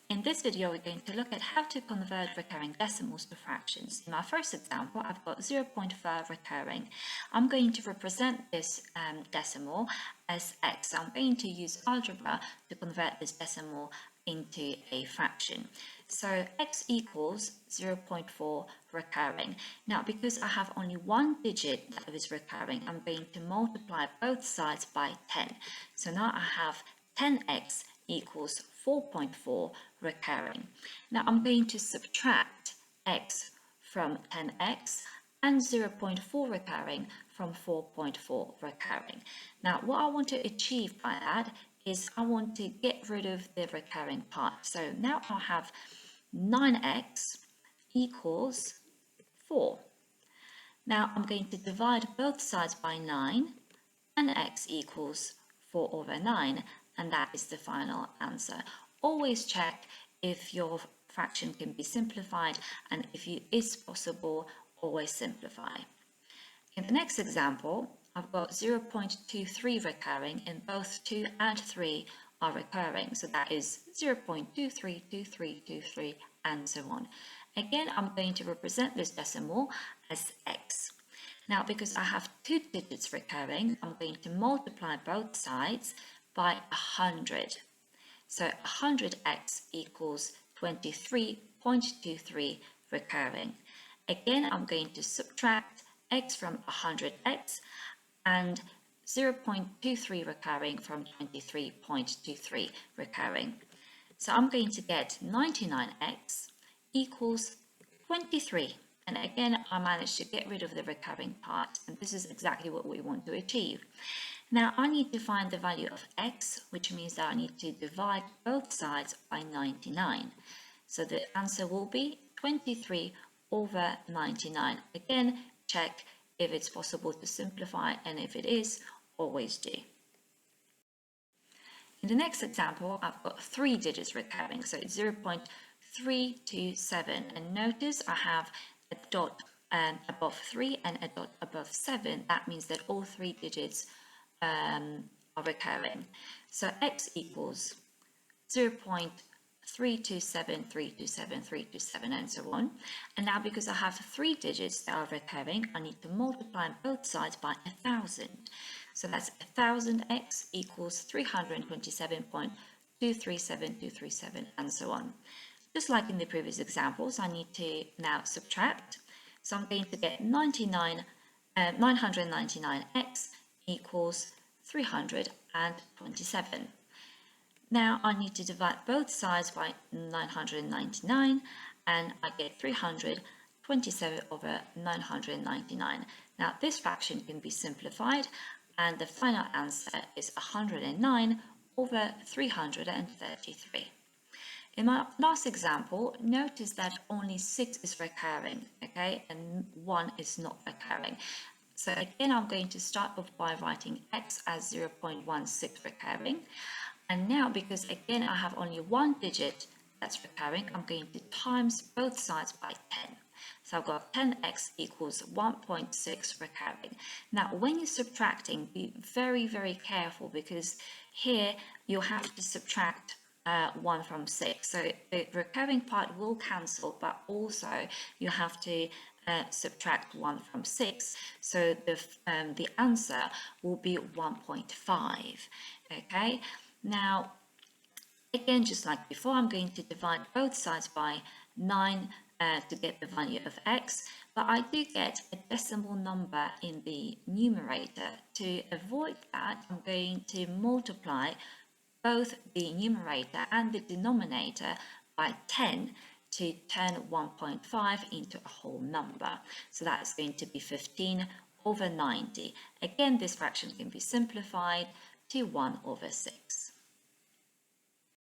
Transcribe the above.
In this video, we're going to look at how to convert recurring decimals to fractions. In my first example, I've got 0.5 recurring. I'm going to represent this decimal as x. I'm going to use algebra to convert this decimal into a fraction. So x equals 0.4 recurring. Now, because I have only one digit that is recurring, I'm going to multiply both sides by 10. So now I have 10x equals 4.4 recurring. Now I'm going to subtract x from 10x and 0.4 recurring from 4.4 recurring. Now what I want to achieve by that is I want to get rid of the recurring part. So now I have 9x equals 4. Now I'm going to divide both sides by 9 and x equals 4 over 9. And that is the final answer. Always check if your fraction can be simplified, and if it is possible, always simplify. In the next example, I've got 0.23 recurring, and both 2 and 3 are recurring. So that is 0.23, 23, 23, and so on. Again, I'm going to represent this decimal as x. Now, because I have two digits recurring, I'm going to multiply both sides by 100. So 100x equals 23.23 recurring. Again, I'm going to subtract x from 100x and 0.23 recurring from 23.23 recurring. So I'm going to get 99x equals 23. And again, I managed to get rid of the recurring part, and this is exactly what we want to achieve. Now I need to find the value of x, which means that I need to divide both sides by 99. So the answer will be 23 over 99. Again, check if it's possible to simplify, and if it is, always do. In the next example, I've got 3 digits recurring, so it's 0.327, and notice I have a dot above 3 and a dot above 7. That means that all 3 digits are recurring. So x equals 0.327, 327, 327, and so on. And now because I have 3 digits that are recurring, I need to multiply both sides by 1,000. So that's 1,000x equals 327.237237, and so on. Just like in the previous examples, I need to now subtract. So I'm going to get 999x equals 327. Now I need to divide both sides by 999, and I get 327 over 999. Now this fraction can be simplified, and the final answer is 109 over 333. In my last example, notice that only 6 is recurring, okay, and 1 is not recurring. So again, I'm going to start off by writing x as 0.16 recurring. And now, because again, I have only one digit that's recurring, I'm going to times both sides by 10. So I've got 10x equals 1.6 recurring. Now, when you're subtracting, be very, very careful, because here you have to subtract 1 from 6. So the recurring part will cancel, but also you have to subtract 1 from 6. So the answer will be 1.5. Okay. Now, again, just like before, I'm going to divide both sides by 9 to get the value of x, but I do get a decimal number in the numerator. To avoid that, I'm going to multiply both the numerator and the denominator by 10 to turn 1.5 into a whole number. So that is going to be 15 over 90. Again, this fraction can be simplified to 1 over 6.